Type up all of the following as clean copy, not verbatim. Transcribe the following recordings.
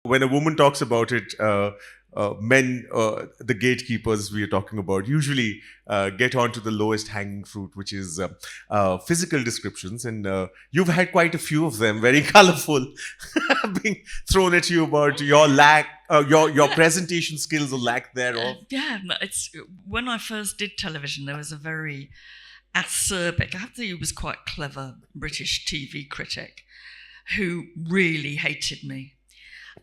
when a woman talks about it, men, the gatekeepers we are talking about, usually get onto the lowest hanging fruit, which is physical descriptions. And you've had quite a few of them, very colorful, being thrown at you about your lack, your presentation skills or lack thereof. It's when I first did television, there was a very acerbic, I have to say he was quite clever British TV critic who really hated me.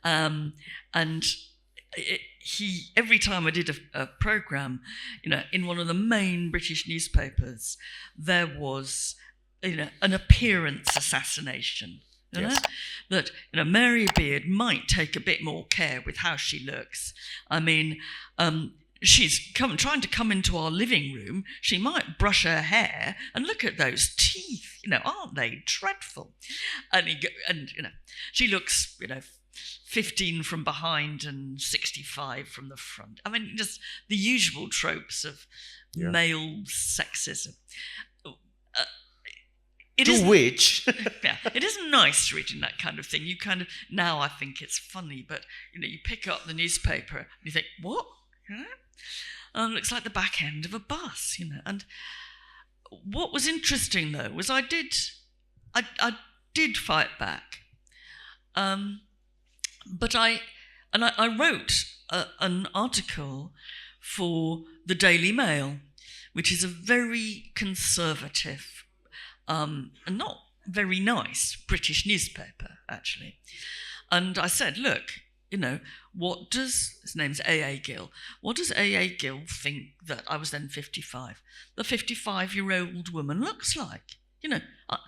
And he, every time I did a programme, in one of the main British newspapers, there was, an appearance assassination. Yes. That Mary Beard might take a bit more care with how she looks. I mean, she's trying to come into our living room. She might brush her hair and look at those teeth. Aren't they dreadful? And she looks, 15 from behind and 65 from the front. I mean, just the usual tropes of male sexism. It isn't nice reading that kind of thing. You kind of, now I think it's funny, but you pick up the newspaper and you think, what? It looks like the back end of a bus, And what was interesting though was I did fight back, but I wrote an article for the Daily Mail, which is a very conservative and not very nice British newspaper, actually. And I said, look, what does, his name's A.A. Gill, what does A.A. Gill think that, I was then 55, the 55-year-old woman looks like?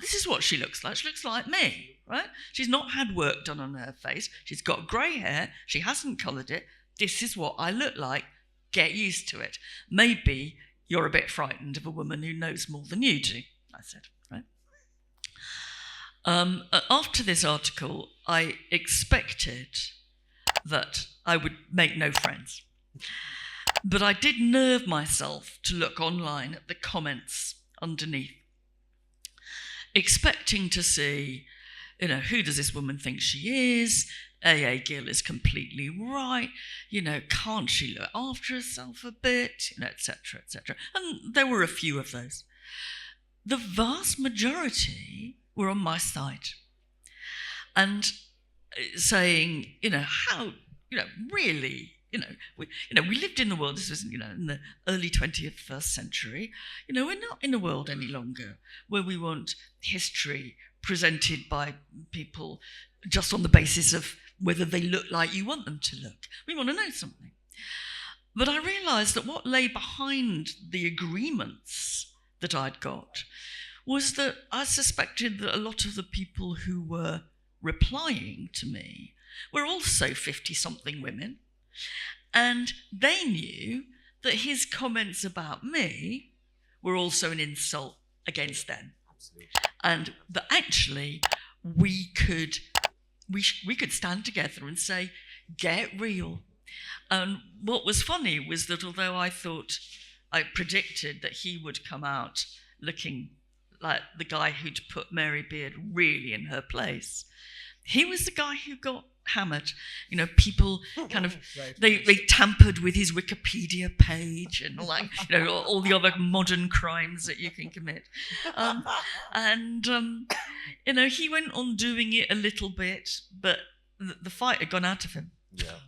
This is what she looks like. She looks like me, right? She's not had work done on her face. She's got grey hair. She hasn't coloured it. This is what I look like. Get used to it. Maybe you're a bit frightened of a woman who knows more than you do, I said, right? After this article, I expected that I would make no friends. But I did nerve myself to look online at the comments underneath, expecting to see, who does this woman think she is? A.A. Gill is completely right. Can't she look after herself a bit? Etc., etc. And there were a few of those. The vast majority were on my side and saying, how, really, we lived in the world, this was, in the early 21st century, we're not in a world any longer where we want history presented by people just on the basis of whether they look like you want them to look. We want to know something. But I realised that what lay behind the agreements that I'd got was that I suspected that a lot of the people who were replying to me were also 50-something women, and they knew that his comments about me were also an insult against them. Absolutely. And that actually we could stand together and say, get real. And what was funny was that although I predicted that he would come out looking like the guy who'd put Mary Beard really in her place, he was the guy who got hammered. People kind of, they tampered with his Wikipedia page and all that, all the other modern crimes that you can commit. He went on doing it a little bit, but the fight had gone out of him. Yeah.